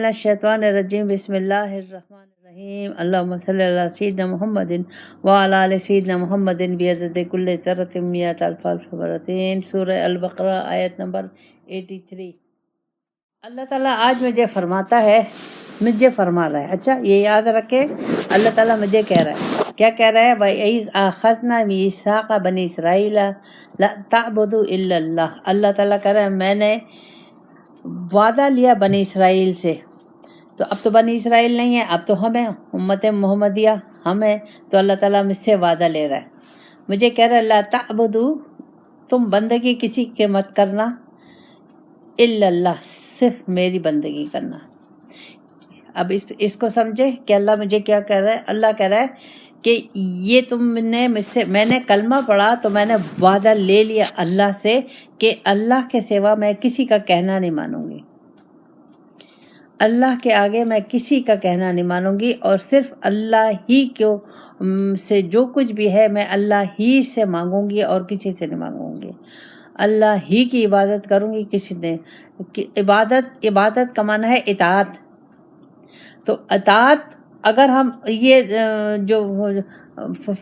الشیطان الرجیم بسم اللہ الرحمن الرحیم اللہم صلی علی سیدنا محمد وعلی آل سیدنا محمد بعدد کل ذرۃ مئات الف مرتين سورہ البقرہ آیت نمبر 83۔ اللہ تعالیٰ آج مجھے فرماتا ہے، مجھے فرما رہا ہے، اچھا یہ یاد رکھے اللہ تعالیٰ مجھے کہہ رہا ہے، کیا کہہ رہا ہے؟ وَإِذْ أَخَذْنَا مِيثَاقَ بَنِي إِسْرَائِيلَ لَا تَعْبُدُوا إِلَّا اللَّهَ۔ اللہ تعالیٰ کہہ رہا ہے میں نے وعدہ لیا بنی اسرائیل سے، تو اب تو بنی اسرائیل نہیں ہے، اب تو ہمیں امت محمدیہ ہمیں، تو اللہ تعالیٰ مجھ سے وعدہ لے رہا ہے، مجھے کہہ رہا ہے لا تعبدوا، تم بندگی کسی کے مت کرنا، الا اللہ، صرف میری بندگی کرنا۔ اب اس کو سمجھے کہ اللہ مجھے کیا کہہ رہا ہے؟ اللہ کہہ رہا ہے کہ یہ تم نے مجھ سے، میں نے کلمہ پڑھا تو میں نے وعدہ لے لیا اللہ سے کہ اللہ کے سوا میں کسی کا کہنا نہیں مانوں گی، اللہ کے آگے میں کسی کا کہنا نہیں مانوں گی، اور صرف اللہ ہی کو سے جو کچھ بھی ہے میں اللہ ہی سے مانگوں گی اور کسی سے نہیں مانگوں گی، اللہ ہی کی عبادت کروں گی، کسی نے عبادت کا معنی ہے اطاعت۔ تو اطاعت، اگر ہم یہ جو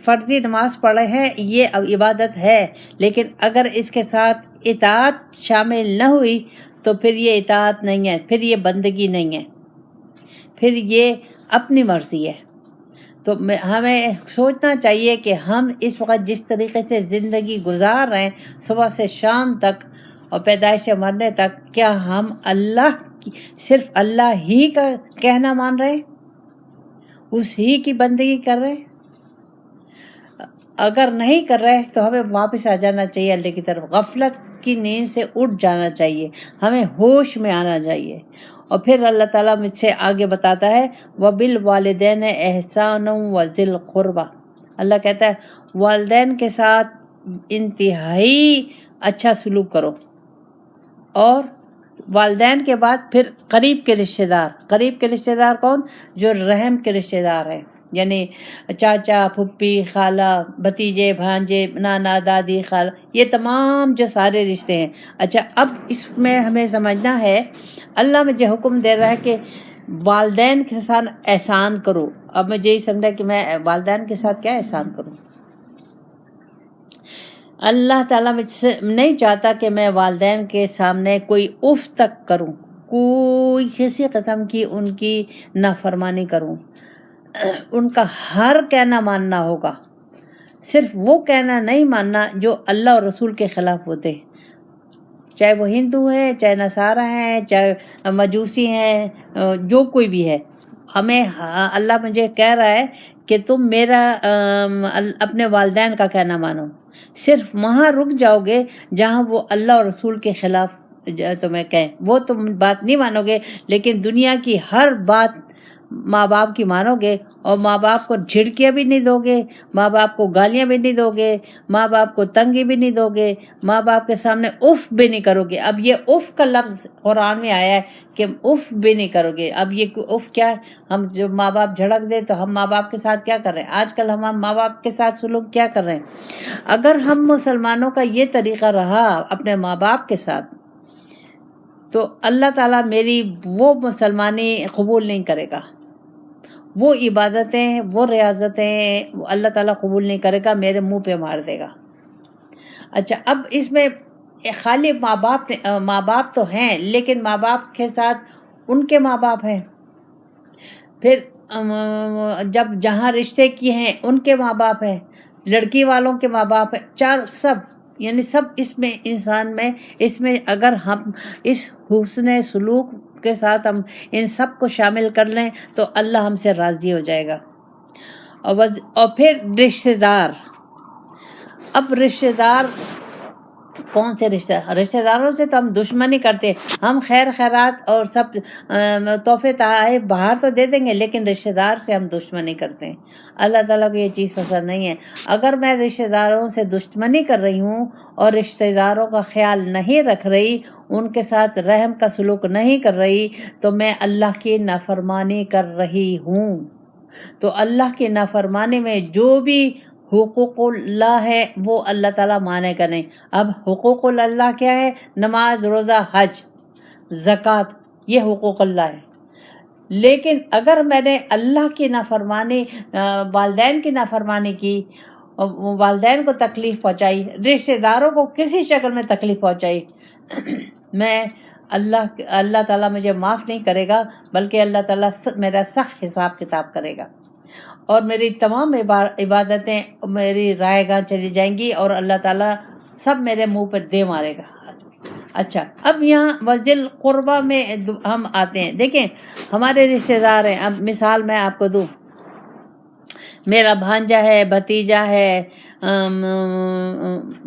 فرضی نماز پڑھے ہیں یہ عبادت ہے، لیکن اگر اس کے ساتھ اطاعت شامل نہ ہوئی تو پھر یہ اطاعت نہیں ہے، پھر یہ بندگی نہیں ہے، پھر یہ اپنی مرضی ہے۔ تو ہمیں سوچنا چاہیے کہ ہم اس وقت جس طریقے سے زندگی گزار رہے ہیں صبح سے شام تک اور پیدائش سے مرنے تک، کیا ہم صرف اللہ ہی کا کہنا مان رہے ہیں، اس ہی کی بندگی کر رہے ہیں؟ اگر نہیں کر رہے تو ہمیں واپس آ جانا چاہیے اللہ کی طرف، غفلت کی نیند سے اٹھ جانا چاہیے، ہمیں ہوش میں آنا چاہیے۔ اور پھر اللہ تعالیٰ مجھ سے آگے بتاتا ہے وَبِالْوَالِدَيْنِ إِحْسَانًا وَذِي الْقُرْبَى، اللہ کہتا ہے والدین کے ساتھ انتہائی اچھا سلوک کرو، اور والدین کے بعد پھر قریب کے رشتہ دار۔ قریب کے رشتہ دار کون؟ جو رحم کے رشتہ دار ہیں، یعنی چاچا، پھپھی، خالہ، بھتیجے، بھانجے، نانا، دادی، خالہ، یہ تمام جو سارے رشتے ہیں۔ اچھا اب اس میں ہمیں سمجھنا ہے، اللہ مجھے حکم دے رہا ہے کہ والدین کے ساتھ احسان کرو۔ اب مجھے یہ سمجھا کہ میں والدین کے ساتھ کیا احسان کروں؟ اللہ تعالیٰ مجھ سے نہیں چاہتا کہ میں والدین کے سامنے کوئی اف تک کروں، کوئی کسی قسم کی ان کی نافرمانی کروں، ان کا ہر کہنا ماننا ہوگا، صرف وہ کہنا نہیں ماننا جو اللہ اور رسول کے خلاف ہوتے، چاہے وہ ہندو ہیں، چاہے نصارہ ہیں، چاہے مجوسی ہیں، جو کوئی بھی ہے۔ ہمیں اللہ مجھے کہہ رہا ہے کہ تم میرا اپنے والدین کا کہنا مانو، صرف وہاں رک جاؤ گے جہاں وہ اللہ اور رسول کے خلاف تمہیں کہیں، وہ تم بات نہیں مانو گے، لیکن دنیا کی ہر بات ماں باپ کی مانو گے، اور ماں باپ کو جھڑکیاں بھی نہیں دو گے، ماں باپ کو گالیاں بھی نہیں دو گے، ماں باپ کو تنگی بھی نہیں دو گے، ماں باپ کے سامنے اف بھی نہیں کرو گے۔ اب یہ اف کا لفظ قرآن میں آیا ہے کہ اف بھی نہیں کرو گے۔ اب یہ اف کیا ہے؟ ہم جو ماں باپ جھڑک دے تو ہم ماں باپ کے ساتھ کیا کر رہے ہیں؟ آج کل ہم ماں باپ کے ساتھ سلوک کیا کر رہے ہیں؟ اگر ہم مسلمانوں کا یہ طریقہ رہا اپنے ماں باپ کے ساتھ، تو اللہ تعالیٰ میری وہ مسلمانی قبول نہیں کرے گا، وہ عبادتیں، وہ ریاضتیں اللہ تعالیٰ قبول نہیں کرے گا، میرے منہ پہ مار دے گا۔ اچھا اب اس میں خالی ماں باپ تو ہیں، لیکن ماں باپ کے ساتھ ان کے ماں باپ ہیں، پھر جب جہاں رشتے کی ہیں ان کے ماں باپ ہیں، لڑکی والوں کے ماں باپ ہیں، چار سب، یعنی سب اس میں انسان میں، اس میں اگر ہم اس حسن سلوک کے ساتھ ہم ان سب کو شامل کر لیں تو اللہ ہم سے راضی ہو جائے گا۔ اور پھر رشتہ دار، اب رشتہ دار کون سے رشتہ داروں سے تو ہم دشمنی کرتے، ہم خیر خیرات اور سب تحفے تحائف باہر تو دے دیں گے، لیکن رشتہ دار سے ہم دشمنی کرتے ہیں۔ اللہ تعالیٰ کو یہ چیز پسند نہیں ہے۔ اگر میں رشتہ داروں سے دشمنی کر رہی ہوں اور رشتہ داروں کا خیال نہیں رکھ رہی، ان کے ساتھ رحم کا سلوک نہیں کر رہی، تو میں اللہ کی نافرمانی کر رہی ہوں۔ تو اللہ کی نافرمانی میں جو بھی حقوق اللہ ہے وہ اللہ تعالیٰ مانے گا نہیں۔ اب حقوق اللہ کیا ہے؟ نماز، روزہ، حج، زکوٰۃ، یہ حقوق اللہ ہے۔ لیکن اگر میں نے اللہ کی نافرمانی، والدین کی نافرمانی کی، والدین کو تکلیف پہنچائی، رشتہ داروں کو کسی شکل میں تکلیف پہنچائی، میں اللہ تعالیٰ مجھے معاف نہیں کرے گا، بلکہ اللہ تعالیٰ میرا سخت حساب کتاب کرے گا، اور میری تمام عبادتیں میری رائے گاہ چلی جائیں گی، اور اللہ تعالیٰ سب میرے منہ پر دے مارے گا۔ اچھا، اب یہاں وذل قربہ میں ہم آتے ہیں۔ دیکھیں ہمارے رشتہ دار ہیں، اب مثال میں آپ کو دوں، میرا بھانجا ہے، بھتیجا ہے،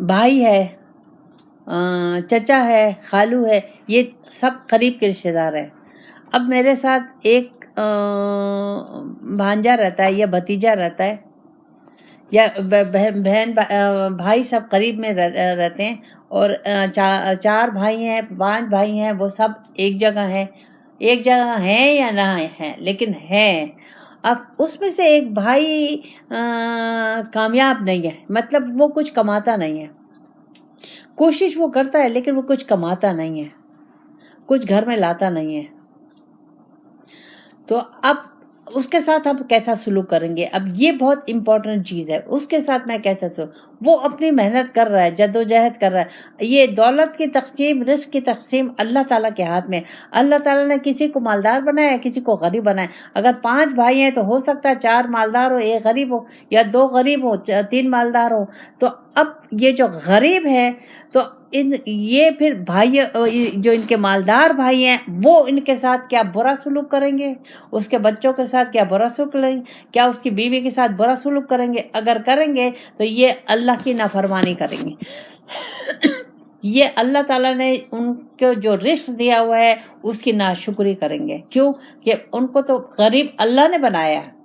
بھائی ہے، چچا ہے، خالو ہے، یہ سب قریب کے رشتہ دار ہیں۔ اب میرے ساتھ ایک بھانجا رہتا ہے یا بھتیجا رہتا ہے، یا بہن بھائی سب قریب میں رہتے ہیں، اور 4 بھائی ہیں، 5 بھائی ہیں، وہ سب ایک جگہ ہیں یا نہ ہیں، لیکن ہیں۔ اب اس میں سے ایک بھائی کامیاب نہیں ہے، مطلب وہ کچھ کماتا نہیں ہے، کوشش وہ کرتا ہے لیکن وہ کچھ کماتا نہیں ہے، کچھ گھر میں لاتا نہیں ہے، تو اب اس کے ساتھ ہم کیسا سلوک کریں گے؟ اب یہ بہت امپورٹنٹ چیز ہے، اس کے ساتھ میں کیسا سلوک، وہ اپنی محنت کر رہا ہے، جدوجہد کر رہا ہے، یہ دولت کی تقسیم، رزق کی تقسیم اللہ تعالیٰ کے ہاتھ میں۔ اللہ تعالیٰ نے کسی کو مالدار بنایا ہے، کسی کو غریب بنایا ہے۔ اگر 5 بھائی ہیں تو ہو سکتا ہے 4 مالدار ہو، 1 غریب ہو، یا 2 غریب ہو، 3 مالدار ہو۔ تو اب یہ جو غریب ہے تو یہ پھر بھائی جو ان کے مالدار بھائی ہیں، وہ ان کے ساتھ کیا برا سلوک کریں گے؟ اس کے بچوں کے ساتھ کیا برا سلوک کریں گے؟ کیا اس کی بیوی کے ساتھ برا سلوک کریں گے؟ اگر کریں گے تو یہ اللہ کی نافرمانی کریں گے، یہ اللہ تعالیٰ نے ان کو جو رزق دیا ہوا ہے اس کی ناشکری کریں گے۔ کیوں کہ ان کو تو غریب اللہ نے بنایا ہے۔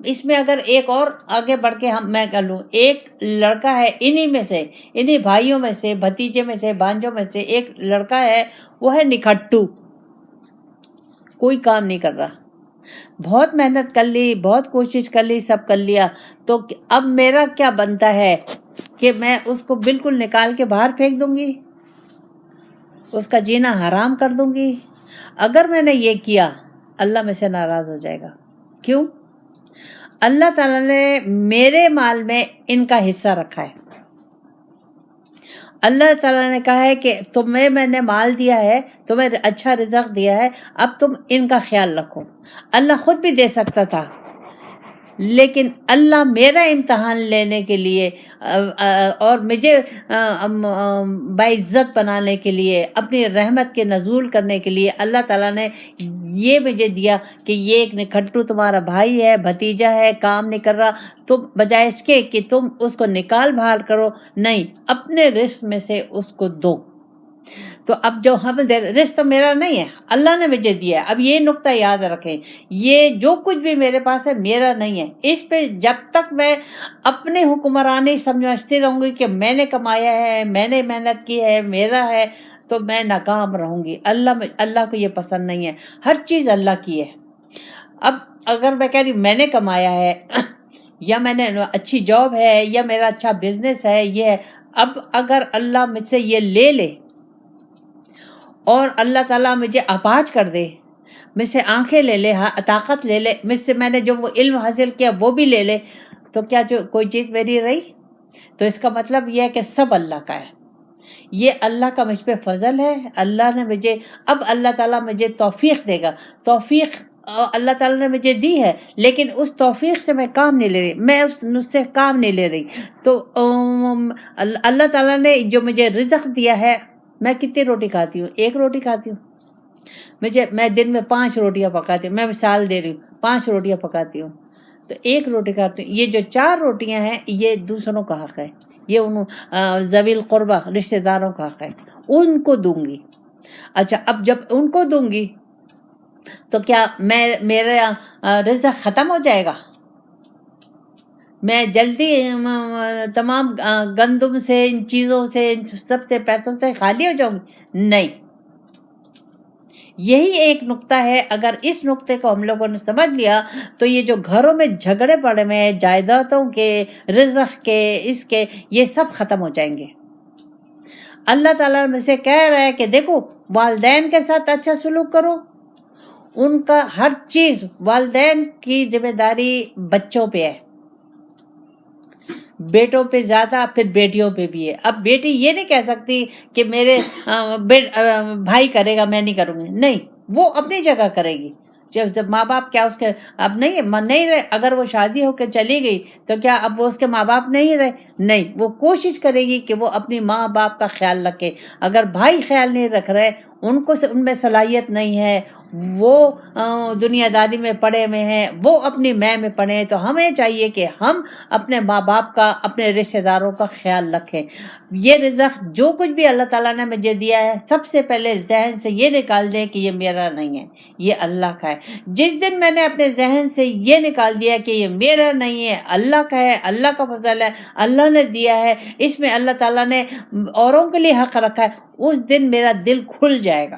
اس میں اگر ایک اور آگے بڑھ کے میں کر لوں، ایک لڑکا ہے انہی میں سے، انہی بھائیوں میں سے، بھتیجے میں سے، بھانجوں میں سے ایک لڑکا ہے، وہ ہے نکھٹو، کوئی کام نہیں کر رہا، بہت محنت کر لی، بہت کوشش کر لی، سب کر لیا، تو اب میرا کیا بنتا ہے کہ میں اس کو بالکل نکال کے باہر پھینک دوں گی، اس کا جینا حرام کر دوں گی؟ اگر میں نے یہ کیا اللہ مجھ سے ناراض ہو جائے گا۔ کیوں؟ اللہ تعالیٰ نے میرے مال میں ان کا حصہ رکھا ہے، اللہ تعالیٰ نے کہا ہے کہ تمہیں میں نے مال دیا ہے، تمہیں اچھا رزق دیا ہے، اب تم ان کا خیال رکھو۔ اللہ خود بھی دے سکتا تھا، لیکن اللہ میرا امتحان لینے کے لیے اور مجھے باعزت بنانے کے لیے، اپنی رحمت کے نزول کرنے کے لیے اللہ تعالیٰ نے یہ مجھے دیا کہ یہ ایک نکھٹو تمہارا بھائی ہے، بھتیجا ہے، کام نہیں کر رہا، تم بجائے اس کے کہ تم اس کو نکال باہر کرو، نہیں، اپنے رزق میں سے اس کو دو۔ تو اب جو ہم رزق تو میرا نہیں ہے، اللہ نے مجھے دیا ہے۔ اب یہ نقطہ یاد رکھیں، یہ جو کچھ بھی میرے پاس ہے میرا نہیں ہے، اس پہ جب تک میں اپنے حکمرانی سمجھتی رہوں گی کہ میں نے کمایا ہے، میں نے محنت کی ہے، میرا ہے، تو میں ناکام رہوں گی۔ اللہ کو یہ پسند نہیں ہے، ہر چیز اللہ کی ہے۔ اب اگر میں کہہ رہی میں نے کمایا ہے، یا میں نے اچھی جاب ہے، یا میرا اچھا بزنس ہے، یہ ہے، اب اگر اللہ مجھ سے یہ لے لے اور اللہ تعالیٰ مجھے اپاہج کر دے، مجھ سے آنکھیں لے لے، طاقت لے لے، مجھ سے میں نے جو وہ علم حاصل کیا وہ بھی لے لے، تو کیا جو کوئی چیز میری رہی؟ تو اس کا مطلب یہ ہے کہ سب اللہ کا ہے، یہ اللہ کا مجھ پہ فضل ہے۔ اللہ نے مجھے، اب اللہ تعالیٰ مجھے توفیق دے گا، توفیق اللہ تعالیٰ نے مجھے دی ہے، لیکن اس توفیق سے میں کام نہیں لے رہی، میں اس سے کام نہیں لے رہی۔ تو اللہ تعالیٰ نے جو مجھے رزق دیا ہے، میں کتنی روٹی کھاتی ہوں؟ 1 روٹی کھاتی ہوں، میں دن میں 5 روٹیاں پکاتی ہوں، میں مثال دے رہی ہوں، 5 روٹیاں پکاتی ہوں، تو 1 روٹی کھاتی ہوں۔ یہ جو 4 روٹیاں ہیں یہ دوسروں کا حق ہے، یہ ذوی القربہ رشتہ داروں کا حق ہے، ان کو دوں گی۔ اچھا، اب جب ان کو دوں گی تو کیا میرا رزق ختم ہو جائے گا؟ میں جلدی تمام گندم سے، ان چیزوں سے، ان سب سے، پیسوں سے خالی ہو جاؤں گی؟ نہیں۔ یہی ایک نقطہ ہے، اگر اس نقطے کو ہم لوگوں نے سمجھ لیا تو یہ جو گھروں میں جھگڑے پڑے ہوئے ہیں جائیدادوں کے، رزق کے، اس کے، یہ سب ختم ہو جائیں گے۔ اللہ تعالیٰ مجھ سے کہہ رہا ہے کہ دیکھو، والدین کے ساتھ اچھا سلوک کرو، ان کا ہر چیز، والدین کی ذمہ داری بچوں پہ ہے، بیٹوں پہ زیادہ، پھر بیٹیوں پہ بھی ہے۔ اب بیٹی یہ نہیں کہہ سکتی کہ میرے بھائی کرے گا میں نہیں کروں گی، نہیں، وہ اپنی جگہ کرے گی۔ جب ماں باپ کیا اس کے اب نہیں رہے، اگر وہ شادی ہو کے چلی گئی تو کیا اب وہ اس کے ماں باپ نہیں رہے؟ نہیں، وہ کوشش کرے گی کہ وہ اپنی ماں باپ کا خیال رکھے۔ اگر بھائی خیال نہیں رکھ رہے، ان میں صلاحیت نہیں ہے، وہ دنیا داری میں پڑے ہوئے ہیں، وہ اپنی میں پڑے ہیں، تو ہمیں چاہیے کہ ہم اپنے ماں باپ کا، اپنے رشتہ داروں کا خیال رکھیں۔ یہ رزق جو کچھ بھی اللہ تعالیٰ نے مجھے دیا ہے، سب سے پہلے ذہن سے یہ نکال دیں کہ یہ میرا نہیں ہے، یہ اللہ کا ہے۔ جس دن میں نے اپنے ذہن سے یہ نکال دیا کہ یہ میرا نہیں ہے، اللہ کا ہے، اللہ کا فضل ہے، اللہ نے دیا ہے، اس میں اللہ تعالیٰ نے اوروں کے لیے حق رکھا ہے، اس دن میرا دل کھل جائے گا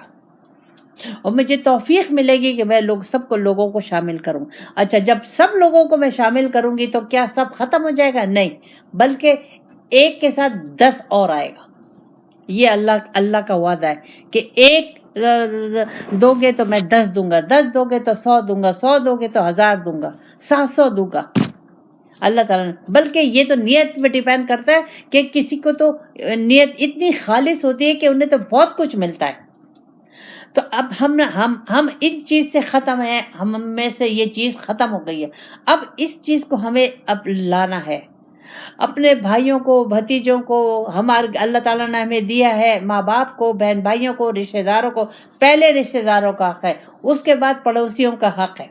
اور مجھے توفیق ملے گی کہ میں لوگوں کو شامل کروں۔ اچھا، جب سب لوگوں کو میں شامل کروں گی تو کیا سب ختم ہو جائے گا؟ نہیں، بلکہ ایک کے ساتھ 10 اور آئے گا۔ یہ اللہ کا وعدہ ہے کہ ایک دو گے تو میں 10 دوں گا، 10 دو گے تو 100 دوں گا، 100 دو گے تو 1000 دوں گا، 700 دوں گا۔ اللہ تعالیٰ نے، بلکہ یہ تو نیت پہ ڈیپینڈ کرتا ہے کہ کسی کو تو نیت اتنی خالص ہوتی ہے کہ انہیں تو بہت کچھ ملتا ہے۔ تو اب ہم ان چیز سے ختم ہیں، ہم میں سے یہ چیز ختم ہو گئی ہے۔ اب اس چیز کو ہمیں اب لانا ہے، اپنے بھائیوں کو، بھتیجوں کو، اللہ تعالیٰ نے ہمیں دیا ہے، ماں باپ کو، بہن بھائیوں کو، رشتہ داروں کو۔ پہلے رشتہ داروں کا حق ہے، اس کے بعد پڑوسیوں کا حق ہے۔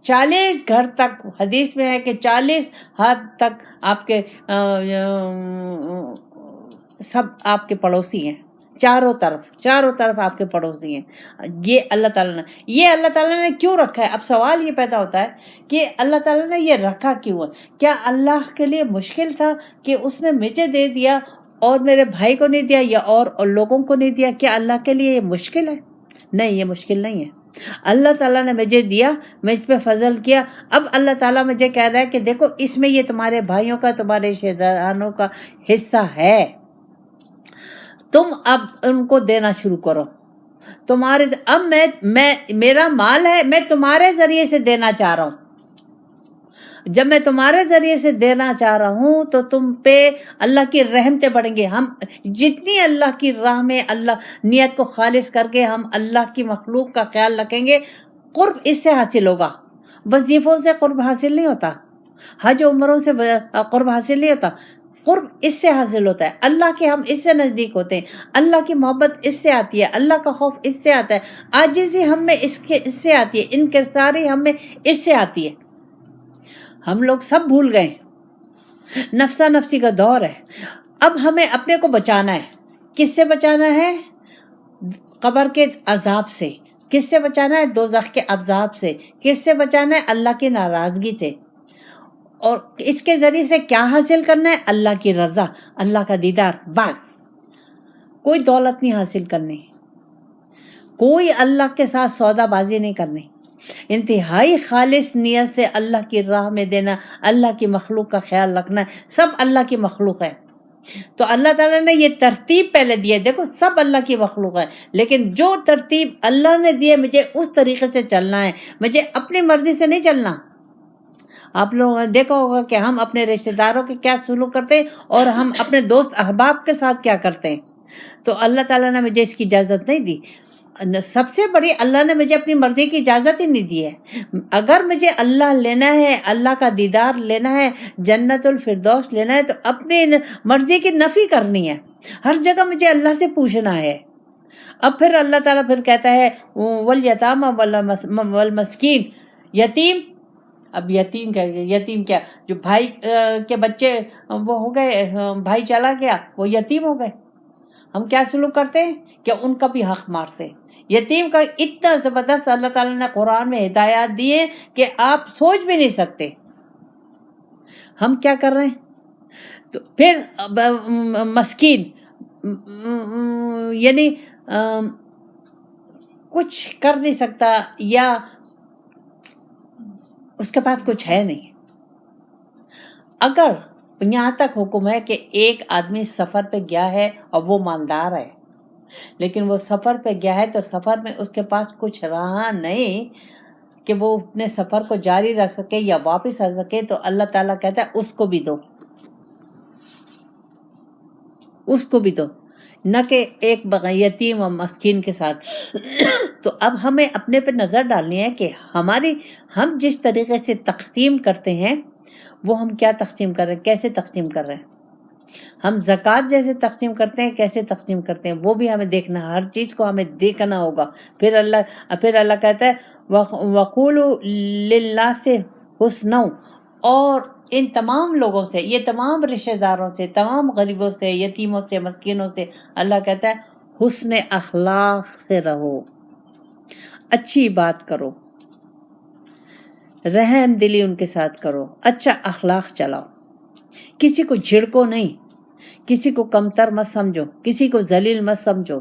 40 گھر تک، حدیث میں ہے کہ 40 ہاتھ تک آپ کے سب آپ کے پڑوسی ہیں، چاروں طرف آپ کے پڑوسی ہیں۔ یہ اللہ تعالیٰ نے کیوں رکھا ہے؟ اب سوال یہ پیدا ہوتا ہے کہ اللہ تعالیٰ نے یہ رکھا کیوں ہے؟ کیا اللہ کے لیے مشکل تھا کہ اس نے مجھے دے دیا اور میرے بھائی کو نہیں دیا، یا اور لوگوں کو نہیں دیا؟ کیا اللہ کے لیے یہ مشکل ہے؟ نہیں، یہ مشکل نہیں ہے۔ اللہ تعالیٰ نے مجھے دیا، مجھ پہ فضل کیا، اب اللہ تعالیٰ مجھے کہہ رہا ہے کہ دیکھو اس میں یہ تمہارے بھائیوں کا، تمہارے رشتہ داروں کا حصہ ہے، تم اب ان کو دینا شروع کرو۔ اب میرا مال ہے، میں تمہارے ذریعے سے دینا چاہ رہا ہوں۔ جب میں تمہارے ذریعے سے دینا چاہ رہا ہوں تو تم پہ اللہ کی رحمتیں بڑھیں گے۔ ہم جتنی اللہ کی راہ میں نیت کو خالص کر کے ہم اللہ کی مخلوق کا خیال رکھیں گے، قرب اس سے حاصل ہوگا۔ وظیفوں سے قرب حاصل نہیں ہوتا، حج عمروں سے قرب حاصل نہیں ہوتا، قرب اس سے حاصل ہوتا ہے۔ اللہ کے ہم اس سے نزدیک ہوتے ہیں، اللہ کی محبت اس سے آتی ہے، اللہ کا خوف اس سے آتا ہے، عاجزی ہم میں اس سے آتی ہے، انکساری ہم میں اس سے آتی ہے۔ ہم لوگ سب بھول گئے، نفسا نفسی کا دور ہے۔ اب ہمیں اپنے کو بچانا ہے۔ کس سے بچانا ہے؟ قبر کے عذاب سے۔ کس سے بچانا ہے؟ دوزخ کے عذاب سے۔ کس سے بچانا ہے؟ اللہ کی ناراضگی سے۔ اور اس کے ذریعے سے کیا حاصل کرنا ہے؟ اللہ کی رضا، اللہ کا دیدار، بس۔ کوئی دولت نہیں حاصل کرنی، کوئی اللہ کے ساتھ سودا بازی نہیں کرنی، انتہائی خالص نیت سے اللہ کی راہ میں دینا، اللہ کی مخلوق کا خیال رکھنا ہے۔ سب اللہ کی مخلوق ہے، تو اللہ تعالیٰ نے یہ ترتیب پہلے دی ہے۔ دیکھو سب اللہ کی مخلوق ہے، لیکن جو ترتیب اللہ نے دی ہے مجھے اس طریقے سے چلنا ہے، مجھے اپنی مرضی سے نہیں چلنا۔ آپ لوگوں نے دیکھا ہوگا کہ ہم اپنے رشتہ داروں کے کیا سلوک کرتے ہیں اور ہم اپنے دوست احباب کے ساتھ کیا کرتے ہیں۔ تو اللہ تعالیٰ نے مجھے اس کی اجازت نہیں دی۔ سب سے بڑی، اللہ نے مجھے اپنی مرضی کی اجازت ہی نہیں دی ہے۔ اگر مجھے اللہ لینا ہے، اللہ کا دیدار لینا ہے، جنت الفردوس لینا ہے، تو اپنی مرضی کی نفی کرنی ہے، ہر جگہ مجھے اللہ سے پوچھنا ہے۔ اب پھر اللہ تعالیٰ پھر کہتا ہے والیتامى والمسکین، یتیم۔ اب یتیم کیا؟ جو بھائی کے بچے وہ ہو گئے، بھائی چلا گیا، وہ یتیم ہو گئے، ہم کیا سلوک کرتے ہیں کہ ان کا بھی حق مارتے ہیں۔ یتیم کا اتنا زبردست اللہ تعالیٰ نے قرآن میں ہدایات دی ہیں کہ آپ سوچ بھی نہیں سکتے۔ ہم کیا کر رہے ہیں؟ تو پھر مسکین، یعنی کچھ کر نہیں سکتا، یا اس کے پاس کچھ ہے نہیں۔ اگر یہاں تک حکم ہے کہ ایک آدمی سفر پہ گیا ہے اور وہ مالدار ہے، لیکن وہ سفر پہ گیا ہے تو سفر میں اس کے پاس کچھ رہا نہیں کہ وہ اپنے سفر کو جاری رکھ سکے یا واپس آ سکے، تو اللہ تعالیٰ کہتا ہے اس کو بھی دو، اس کو بھی دو، نہ کہ ایک یتیم و مسکین کے ساتھ۔ تو اب ہمیں اپنے پہ نظر ڈالنی ہے کہ ہم جس طریقے سے تقسیم کرتے ہیں وہ ہم کیا تقسیم کر رہے ہیں، کیسے تقسیم کر رہے ہیں۔ ہم زکوٰۃ جیسے تقسیم کرتے ہیں، کیسے تقسیم کرتے ہیں، وہ بھی ہمیں دیکھنا، ہر چیز کو ہمیں دیکھنا ہوگا۔ پھر اللہ کہتا ہے وَقُولُوا لِلنَّاسِ حُسْنًا، اور ان تمام لوگوں سے، یہ تمام رشتہ داروں سے، تمام غریبوں سے، یتیموں سے، مسکینوں سے، اللہ کہتا ہے حسن اخلاق سے رہو، اچھی بات کرو، رحم دلی ان کے ساتھ کرو، اچھا اخلاق چلاؤ، کسی کو جھڑکو نہیں، کسی کو کمتر مت سمجھو، کسی کو ذلیل مت سمجھو۔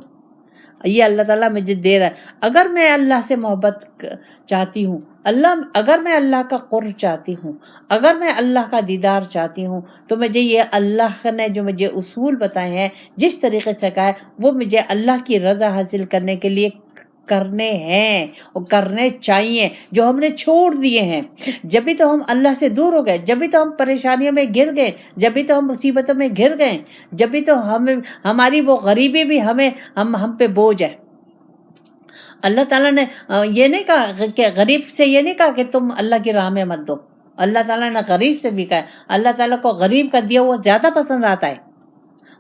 یہ اللہ تعالیٰ مجھے دے رہا ہے۔ اگر میں اللہ سے محبت چاہتی ہوں، اگر میں اللہ کا قرب چاہتی ہوں، اگر میں اللہ کا دیدار چاہتی ہوں، تو مجھے یہ اللہ نے جو مجھے اصول بتائے ہیں، جس طریقے سے کہا ہے، وہ مجھے اللہ کی رضا حاصل کرنے کے لیے کرنے ہیں اور کرنے چاہیے، جو ہم نے چھوڑ دیے ہیں۔ جبھی تو ہم اللہ سے دور ہو گئے، جبھی تو ہم پریشانیوں میں گر گئے، جبھی تو ہم مصیبتوں میں گر گئے، جبھی تو ہماری وہ غریبی بھی ہم پہ بوجھ ہے۔ اللہ تعالیٰ نے یہ نہیں کہا کہ غریب سے یہ نہیں کہا کہ تم اللہ کی راہ میں مت دو، اللہ تعالیٰ نے غریب سے بھی کہا۔ اللہ تعالیٰ کو غریب کا دیا ہوا زیادہ پسند آتا ہے۔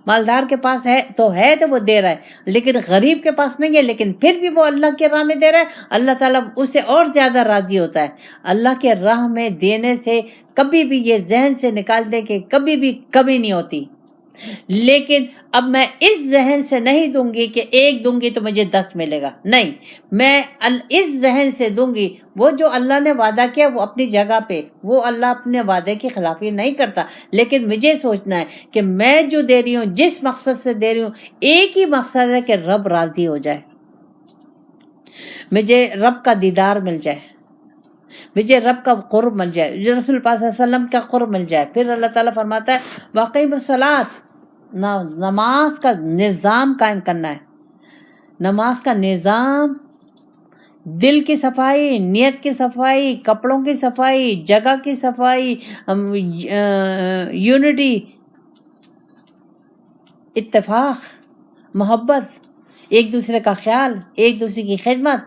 مالدار کے پاس ہے تو وہ دے رہا ہے، لیکن غریب کے پاس نہیں ہے، لیکن پھر بھی وہ اللہ کے راہ میں دے رہا ہے، اللہ تعالیٰ اس سے اور زیادہ راضی ہوتا ہے۔ اللہ کے راہ میں دینے سے کبھی بھی یہ ذہن سے نکال دے کہ کبھی بھی کمی نہیں ہوتی، لیکن اب میں اس ذہن سے نہیں دوں گی کہ ایک دوں گی تو مجھے 10 ملے گا، نہیں، میں اس ذہن سے دوں گی۔ وہ جو اللہ نے وعدہ کیا وہ اپنی جگہ پہ، وہ اللہ اپنے وعدے کی خلافی نہیں کرتا، لیکن مجھے سوچنا ہے کہ میں جو دے رہی ہوں، جس مقصد سے دے رہی ہوں، ایک ہی مقصد ہے کہ رب راضی ہو جائے، مجھے رب کا دیدار مل جائے، مجھے رب کا قرب مل جائے، رسول پاک صلی اللہ علیہ وسلم کا قرب مل جائے۔ پھر اللہ تعالیٰ فرماتا ہے وَأَقِیمُوا الصَّلَاةَ، نماز کا نظام قائم کرنا ہے۔ نماز کا نظام، دل کی صفائی، نیت کی صفائی، کپڑوں کی صفائی، جگہ کی صفائی، یونٹی، اتفاق، محبت، ایک دوسرے کا خیال، ایک دوسرے کی خدمت،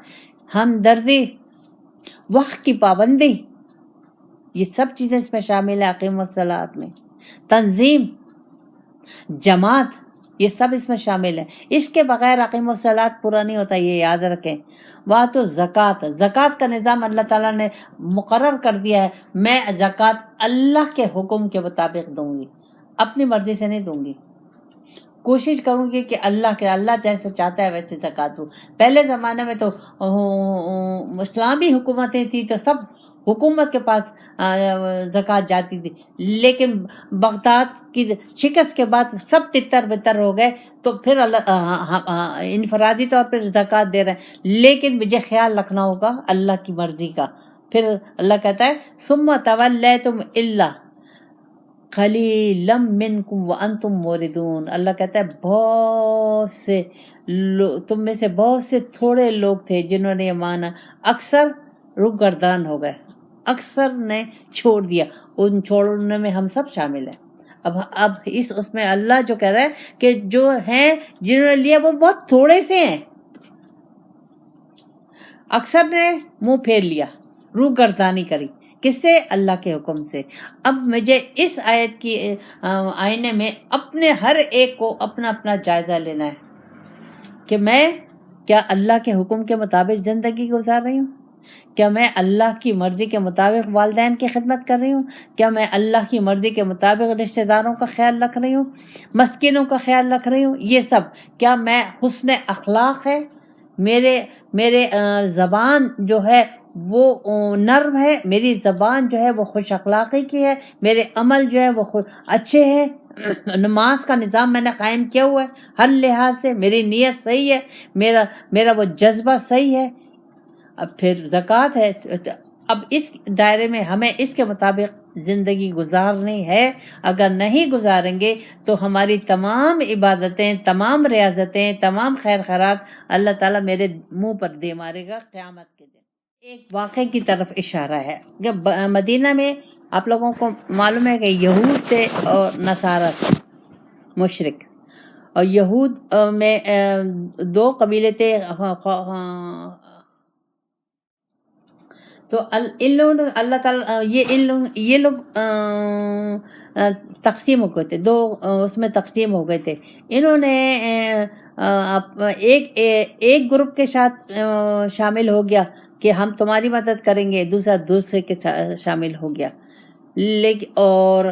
ہمدردی، وقت کی پابندی، یہ سب چیزیں اس میں شامل ہیں۔ اقیم الصلاۃ میں تنظیم، جماعت، یہ سب اس میں شامل ہے۔ اس کے بغیر اقیم الصلاۃ پورا نہیں ہوتا، یہ یاد رکھیں۔ وآتوا الزکوٰۃ، زکوٰۃ کا نظام اللہ تعالیٰ نے مقرر کر دیا ہے۔ میں زکوٰۃ اللہ کے حکم کے مطابق دوں گی، اپنی مرضی سے نہیں دوں گی۔ کوشش کروں گی کہ اللہ جیسے چاہتا ہے ویسے زکوٰۃ دوں۔ پہلے زمانے میں تو اسلامی حکومتیں تھیں تو سب حکومت کے پاس زکوٰۃ جاتی تھی، لیکن بغداد کی شکست کے بعد سب تتر بتر ہو گئے، تو پھر اللہ انفرادی طور پر زکوٰۃ دے رہے ہیں، لیکن مجھے خیال رکھنا ہوگا اللہ کی مرضی کا۔ پھر اللہ کہتا ہے ثم تولیتم الا قلیلا منکم وانتم موردون، اللہ کہتا ہے بہت سے تم میں سے بہت سے تھوڑے لوگ تھے جنہوں نے یہ مانا، اکثر روگردان ہو گئے، اکثر نے چھوڑ دیا۔ ان چھوڑنے میں ہم سب شامل ہیں۔ اب اس میں اللہ جو کہہ رہا ہے کہ جو ہیں جنہوں نے لیا وہ بہت تھوڑے سے ہیں، اکثر نے منہ پھیر لیا، روگردانی کری، کس سے؟ اللہ کے حکم سے۔ اب مجھے اس آیت کی آئینے میں اپنے ہر ایک کو اپنا اپنا جائزہ لینا ہے کہ میں کیا اللہ کے حکم کے مطابق زندگی گزار رہی ہوں؟ کیا میں اللہ کی مرضی کے مطابق والدین کی خدمت کر رہی ہوں؟ کیا میں اللہ کی مرضی کے مطابق رشتہ داروں کا خیال رکھ رہی ہوں، مسکینوں کا خیال رکھ رہی ہوں؟ یہ سب کیا میں حسن اخلاق ہے، میرے زبان جو ہے وہ نرم ہے، میری زبان جو ہے وہ خوش اخلاقی کی ہے، میرے عمل جو ہے وہ اچھے ہیں، نماز کا نظام میں نے قائم کیا ہوا ہے ہر لحاظ سے، میری نیت صحیح ہے، میرا وہ جذبہ صحیح ہے۔ اب پھر زکوٰۃ ہے، اب اس دائرے میں ہمیں اس کے مطابق زندگی گزارنی ہے. اگر نہیں گزاریں گے تو ہماری تمام عبادتیں، تمام ریاضتیں، تمام خیر خیرات اللہ تعالیٰ میرے منہ پر دے مارے گا قیامت کے دن. ایک واقعے کی طرف اشارہ ہے کہ مدینہ میں آپ لوگوں کو معلوم ہے کہ یہود تھے اور نصارہ تھے، مشرک. اور یہود میں دو قبیلے تھے، تو ان لوگوں نے اللہ تعالیٰ یہ لوگ تقسیم ہو گئے تھے، دو اس میں تقسیم ہو گئے تھے. انہوں نے ایک گروپ کے ساتھ شامل ہو گیا کہ ہم تمہاری مدد کریں گے، دوسرے کے ساتھ شامل ہو گیا. لیکن اور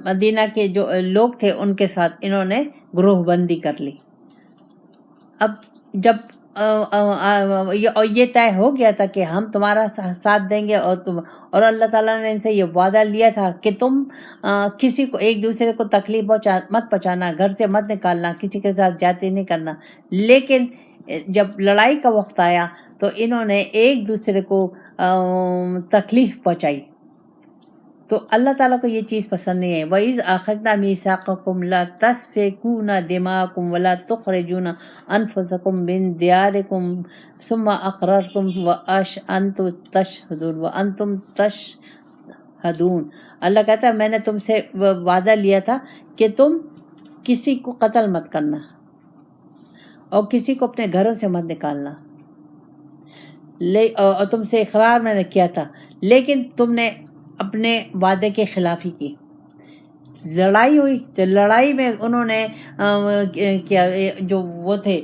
مدینہ کے جو لوگ تھے ان کے ساتھ انہوں نے گروہ بندی کر لی. اب جب یہ طے ہو گیا تھا کہ ہم تمہارا ساتھ دیں گے، اور اللہ تعالیٰ نے ان سے یہ وعدہ لیا تھا کہ تم کسی کو، ایک دوسرے کو تکلیف مت پہنچانا، گھر سے مت نکالنا، کسی کے ساتھ زیادتی نہیں کرنا. لیکن جب لڑائی کا وقت آیا تو انہوں نے ایک دوسرے کو تکلیف پہنچائی. تو اللہ تعالیٰ کو یہ چیز پسند نہیں ہے. وَإِذْ أَخَذْنَا مِيثَاقَكُمْ لَا تَسْفِكُونَ دِمَاءَكُمْ وَلَا تُخْرِجُونَ أَنفُسَكُمْ مِنْ دِيَارِكُمْ ثُمَّ أَقْرَرْتُمْ وَأَنْتُمْ تَشْهَدُونَ. اللہ کہتا ہے میں نے تم سے وعدہ لیا تھا کہ تم کسی کو قتل مت کرنا اور کسی کو اپنے گھروں سے مت نکالنا، اور تم سے اقرار میں نے کیا تھا، لیکن تم نے اپنے وعدے کے خلافی کی. لڑائی ہوئی تو لڑائی میں انہوں نے کیا، جو وہ تھے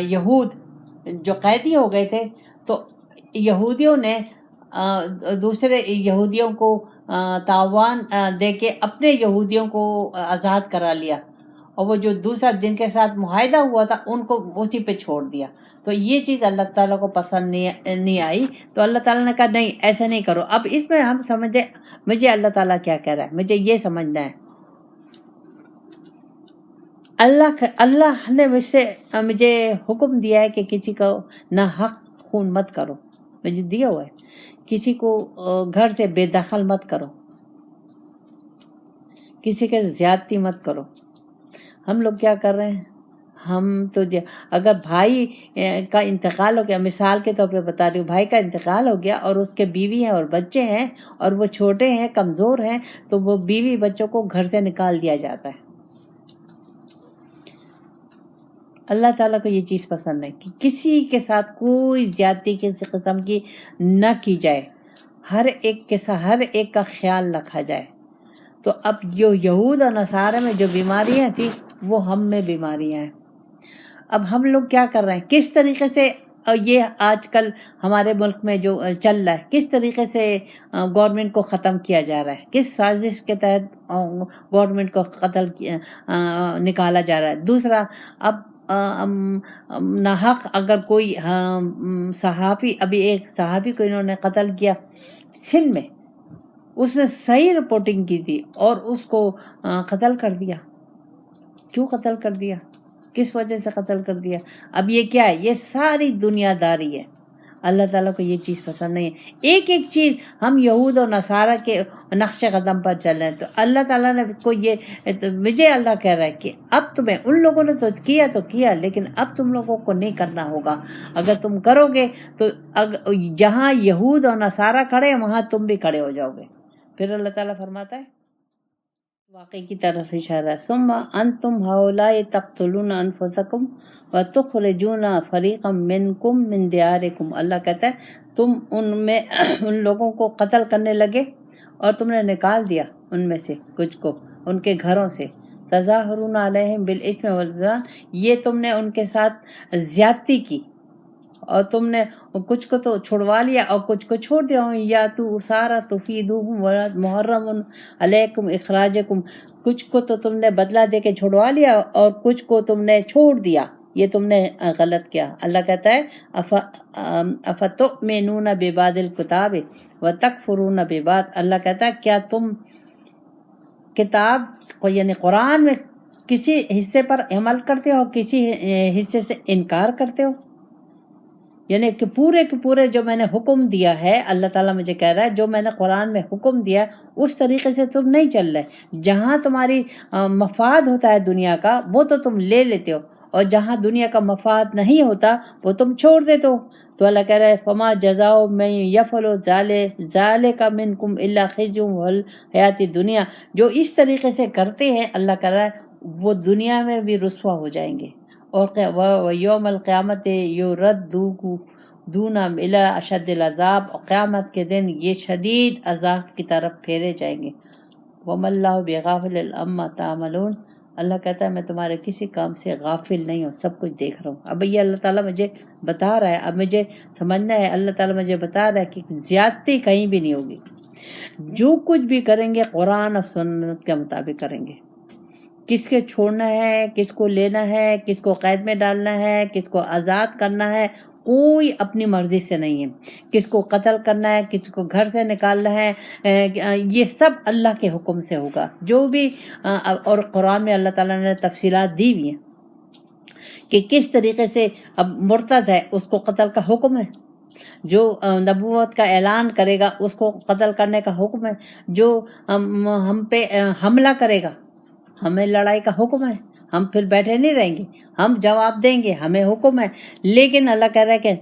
یہود جو قیدی ہو گئے تھے، تو یہودیوں نے دوسرے یہودیوں کو تاوان دے کے اپنے یہودیوں کو آزاد کرا لیا، اور وہ جو دوسرا جن کے ساتھ معاہدہ ہوا تھا ان کو اسی پہ چھوڑ دیا. تو یہ چیز اللہ تعالیٰ کو پسند نہیں آئی. تو اللہ تعالیٰ نے کہا نہیں، ایسے نہیں کرو. اب اس میں ہم سمجھے مجھے اللہ تعالیٰ کیا کہہ رہا ہے، مجھے یہ سمجھنا ہے. اللہ نے مجھے حکم دیا ہے کہ کسی کو ناحق خون مت کرو، مجھے دیا ہوا ہے. کسی کو گھر سے بے دخل مت کرو، کسی کے زیادتی مت کرو. ہم لوگ کیا کر رہے ہیں؟ ہم تو اگر بھائی کا انتقال ہو گیا، مثال کے طور پہ بتا رہی ہوں، بھائی کا انتقال ہو گیا اور اس کے بیوی ہیں اور بچے ہیں اور وہ چھوٹے ہیں، کمزور ہیں، تو وہ بیوی بچوں کو گھر سے نکال دیا جاتا ہے. اللہ تعالیٰ کو یہ چیز پسند ہے کہ کسی کے ساتھ کوئی زیادتی کسی قسم کی نہ کی جائے، ہر ایک کے ساتھ ہر ایک کا خیال رکھا جائے. تو اب جو یہود اور نصارہ میں جو بیماریاں تھیں وہ ہم میں بیماریاں ہیں. اب ہم لوگ کیا کر رہے ہیں، کس طریقے سے یہ آج کل ہمارے ملک میں جو چل رہا ہے، کس طریقے سے گورنمنٹ کو ختم کیا جا رہا ہے، کس سازش کے تحت گورنمنٹ کو نکالا جا رہا ہے. دوسرا، اب ناحق اگر کوئی صحافی، ابھی ایک صحافی کو انہوں نے قتل کیا سندھ میں، اس نے صحیح رپورٹنگ کی تھی اور اس کو قتل کر دیا. کیوں قتل کر دیا؟ کس وجہ سے قتل کر دیا؟ اب یہ کیا ہے؟ یہ ساری دنیا داری ہے. اللہ تعالیٰ کو یہ چیز پسند نہیں ہے. ایک ایک چیز ہم یہود اور نصارہ کے نقش قدم پر چل رہے ہیں. تو اللہ تعالیٰ نے کو مجھے اللہ کہہ رہا ہے کہ اب تمہیں، ان لوگوں نے تو کیا لیکن اب تم لوگوں کو نہیں کرنا ہوگا. اگر تم کرو گے تو جہاں یہود اور نصارہ کھڑے ہیں وہاں تم بھی کھڑے ہو جاؤ گے. پھر اللہ تعالیٰ فرماتا ہے، واقعی کی طرف اشارہ، ثم انتم ہؤلاء تقتلون انفسکم وتخرجون فریقا منکم من دیارکم. اللہ کہتا ہے تم ان لوگوں کو قتل کرنے لگے اور تم نے نکال دیا ان میں سے کچھ کو ان کے گھروں سے. تظاہرون علیہم بالاثم والعدوان، یہ تم نے ان کے ساتھ زیادتی کی اور تم نے کچھ کو تو چھڑوا لیا اور کچھ کو چھوڑ دیا. یا تو اسارا تفیدوہم محرم علیکم اخراجکم، کچھ کو تو تم نے بدلہ دے کے چھڑوا لیا اور کچھ کو تم نے چھوڑ دیا. یہ تم نے غلط کیا. اللہ کہتا ہے افتؤمنون ببعض الکتاب وتکفرون ببعض. اللہ کہتا ہے کیا تم کتاب کو یعنی قرآن میں کسی حصے پر عمل کرتے ہو، کسی حصے سے انکار کرتے ہو؟ یعنی کہ پورے جو میں نے حکم دیا ہے، اللہ تعالیٰ مجھے کہہ رہا ہے جو میں نے قرآن میں حکم دیا اس طریقے سے تم نہیں چل رہے. جہاں تمہاری مفاد ہوتا ہے دنیا کا وہ تو تم لے لیتے ہو، اور جہاں دنیا کا مفاد نہیں ہوتا وہ تم چھوڑ دیتے ہو. تو اللہ کہہ رہا ہے فما جزاؤ من یفعل ذالک منکم الا خزی الحیات دنیا. جو اس طریقے سے کرتے ہیں اللہ کہہ رہا ہے وہ دنیا میں بھی رسوا ہو جائیں گے، اور یوم القیامت یردون الی اشد العذاب، اور قیامت کے دن یہ شدید عذاب کی طرف پھیرے جائیں گے. وما اللہ بغافل عما تعملون. اللہ کہتا ہے میں تمہارے کسی کام سے غافل نہیں ہوں، سب کچھ دیکھ رہا ہوں. اب یہ اللہ تعالیٰ مجھے بتا رہا ہے، اب مجھے سمجھنا ہے اللہ تعالیٰ مجھے بتا رہا ہے کہ زیادتی کہیں بھی نہیں ہوگی. جو کچھ بھی کریں گے قرآن اور سنت کے مطابق کریں گے. کس کے چھوڑنا ہے، کس کو لینا ہے، کس کو قید میں ڈالنا ہے، کس کو آزاد کرنا ہے، کوئی اپنی مرضی سے نہیں ہے. کس کو قتل کرنا ہے، کس کو گھر سے نکالنا ہے، یہ سب اللہ کے حکم سے ہوگا. جو بھی اور قرآن میں اللہ تعالیٰ نے تفصیلات دی ہوئی ہیں کہ کس طریقے سے. اب مرتد ہے اس کو قتل کا حکم ہے، جو نبوت کا اعلان کرے گا اس کو قتل کرنے کا حکم ہے، جو ہم پہ حملہ کرے گا ہمیں لڑائی کا حکم ہے. ہم پھر بیٹھے نہیں رہیں گے، ہم جواب دیں گے، ہمیں حکم ہے. لیکن اللہ کہہ رہا ہے کہ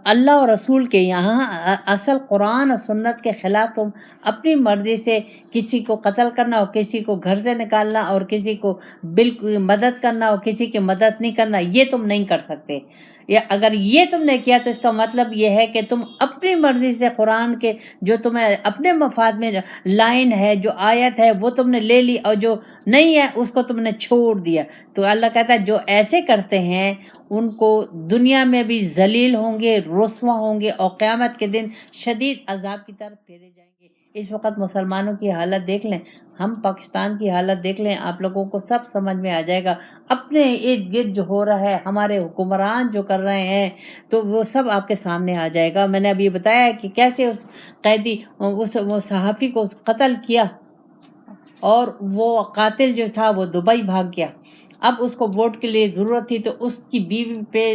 اللہ اور رسول کے یہاں اصل قرآن اور سنت کے خلاف تم اپنی مرضی سے کسی کو قتل کرنا اور کسی کو گھر سے نکالنا اور کسی کو بالکل مدد کرنا اور کسی کی مدد نہیں کرنا، یہ تم نہیں کر سکتے. یا اگر یہ تم نے کیا تو اس کا مطلب یہ ہے کہ تم اپنی مرضی سے قرآن کے جو تمہیں اپنے مفاد میں لائن ہے، جو آیت ہے وہ تم نے لے لی، اور جو نہیں ہے اس کو تم نے چھوڑ دیا. تو اللہ کہتا ہے جو ایسے کرتے ہیں ان کو دنیا میں بھی ذلیل ہوں گے، رسوا ہوں گے، اور قیامت کے دن شدید عذاب کی طرف پھیرے جائیں گے. اس وقت مسلمانوں کی حالت دیکھ لیں، ہم پاکستان کی حالت دیکھ لیں، آپ لوگوں کو سب سمجھ میں آ جائے گا. اپنے ارد گرد جو ہو رہا ہے، ہمارے حکمران جو کر رہے ہیں، تو وہ سب آپ کے سامنے آ جائے گا. میں نے ابھی بتایا ہے کہ کیسے اس قیدی اس صحافی کو قتل کیا، اور وہ قاتل جو تھا وہ دبئی بھاگ گیا. اب اس کو ووٹ کے لیے ضرورت تھی تو اس کی بیوی پہ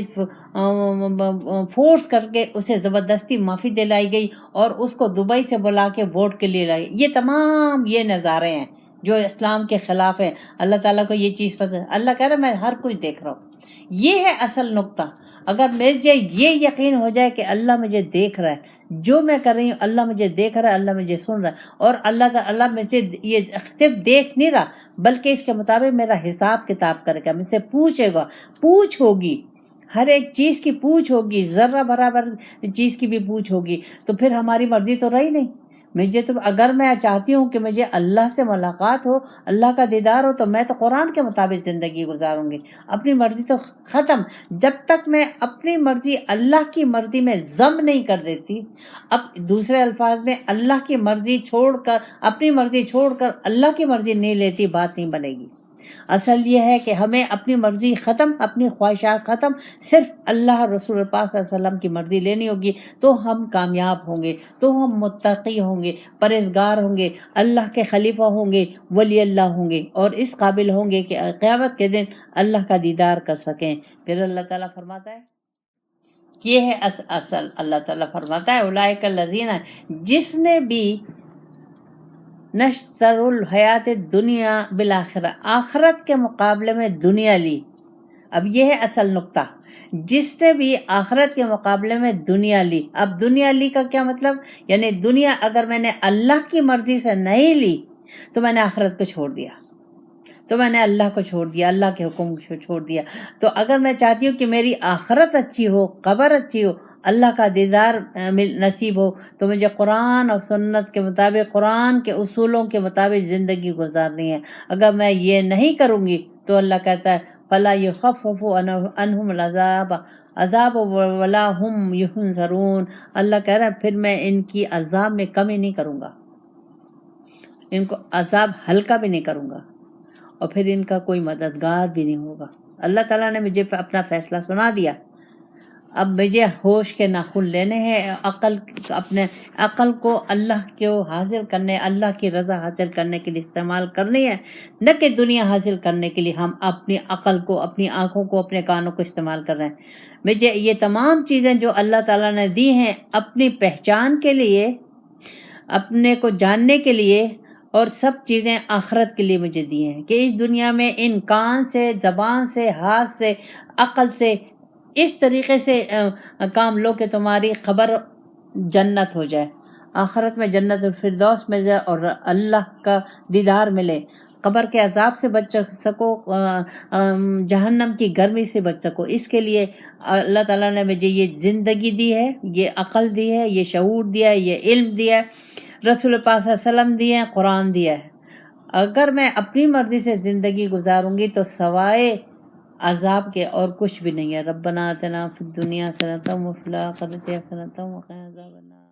فورس کر کے اسے زبردستی معافی دلائی گئی اور اس کو دبئی سے بلا کے ووٹ کے لیے لائی. یہ تمام یہ نظارے ہیں جو اسلام کے خلاف ہیں. اللہ تعالیٰ کو یہ چیز پسند. اللہ کہہ رہا ہے میں ہر کچھ دیکھ رہا ہوں. یہ ہے اصل نقطہ. اگر مجھے یہ یقین ہو جائے کہ اللہ مجھے دیکھ رہا ہے، جو میں کر رہی ہوں اللہ مجھے دیکھ رہا ہے، اللہ مجھے سن رہا ہے، اور اللہ مجھے یہ صرف دیکھ نہیں رہا بلکہ اس کے مطابق میرا حساب کتاب کرے گا، مجھ سے پوچھے گا. پوچھ ہوگی، ہر ایک چیز کی پوچھ ہوگی، ذرہ برابر چیز کی بھی پوچھ ہوگی. تو پھر ہماری مرضی تو رہی نہیں. مجھے تو اگر میں چاہتی ہوں کہ مجھے اللہ سے ملاقات ہو، اللہ کا دیدار ہو، تو میں تو قرآن کے مطابق زندگی گزاروں گی. اپنی مرضی تو ختم. جب تک میں اپنی مرضی اللہ کی مرضی میں ضم نہیں کر دیتی، اب دوسرے الفاظ میں اللہ کی مرضی چھوڑ کر، اپنی مرضی چھوڑ کر اللہ کی مرضی نہیں لیتی، بات نہیں بنے گی. اصل یہ ہے کہ ہمیں اپنی مرضی ختم، اپنی خواہشات ختم، صرف اللہ رسول پاک صلی اللہ علیہ وسلم کی مرضی لینی ہوگی. تو ہم کامیاب ہوں گے، تو ہم متقی ہوں گے، پرہیزگار ہوں گے، اللہ کے خلیفہ ہوں گے، ولی اللہ ہوں گے، اور اس قابل ہوں گے کہ قیامت کے دن اللہ کا دیدار کر سکیں. پھر اللہ تعالیٰ فرماتا ہے، یہ ہے اصل. اللہ تعالیٰ فرماتا ہے اولئک الذین، جس نے بھی نشتر الحیات دنیا بالآخرہ، آخرت کے مقابلے میں دنیا لی. اب یہ ہے اصل نقطہ، جس نے بھی آخرت کے مقابلے میں دنیا لی. اب دنیا لی کا کیا مطلب؟ یعنی دنیا اگر میں نے اللہ کی مرضی سے نہیں لی تو میں نے آخرت کو چھوڑ دیا، تو میں نے اللہ کو چھوڑ دیا، اللہ کے حکم کو چھوڑ دیا. تو اگر میں چاہتی ہوں کہ میری آخرت اچھی ہو، قبر اچھی ہو، اللہ کا دیدار نصیب ہو، تو مجھے قرآن اور سنت کے مطابق، قرآن کے اصولوں کے مطابق زندگی گزارنی ہے. اگر میں یہ نہیں کروں گی تو اللہ کہتا ہے فَلَا يُخَفَّفُ عَنْهُمُ الْعَذَابُ وَلَا هُمْ يُنظَرُونَ. اللہ کہہ رہا ہے پھر میں ان کی عذاب میں کمی نہیں کروں گا، ان کو عذاب ہلکا بھی نہیں کروں گا، اور پھر ان کا کوئی مددگار بھی نہیں ہوگا. اللہ تعالیٰ نے مجھے اپنا فیصلہ سنا دیا. اب مجھے ہوش کے ناخن لینے ہیں، اپنے عقل کو اللہ کو حاصل کرنے، اللہ کی رضا حاصل کرنے کے لیے استعمال کرنی ہے، نہ کہ دنیا حاصل کرنے کے لیے ہم اپنی عقل کو، اپنی آنکھوں کو، اپنے کانوں کو استعمال کر رہے ہیں۔ مجھے یہ تمام چیزیں جو اللہ تعالیٰ نے دی ہیں اپنی پہچان کے لیے، اپنے کو جاننے کے لیے، اور سب چیزیں آخرت کے لیے مجھے دی ہیں کہ اس دنیا میں ان کان سے، زبان سے، ہاتھ سے، عقل سے اس طریقے سے کام لو کہ تمہاری خبر جنت ہو جائے، آخرت میں جنت الفردوس مل جائے اور اللہ کا دیدار ملے، قبر کے عذاب سے بچ سکو، جہنم کی گرمی سے بچ سکو۔ اس کے لیے اللہ تعالیٰ نے مجھے یہ زندگی دی ہے، یہ عقل دی ہے، یہ شعور دیا ہے، یہ علم دیا ہے، رسول پاک صلی اللہ علیہ وسلم دیے ہیں، قرآن دیا ہے۔ اگر میں اپنی مرضی سے زندگی گزاروں گی تو سوائے عذاب کے اور کچھ بھی نہیں ہے۔ ربنا آتنا فی الدنیا حسنۃ وفی الآخرۃ حسنۃ وقنا عذاب النار۔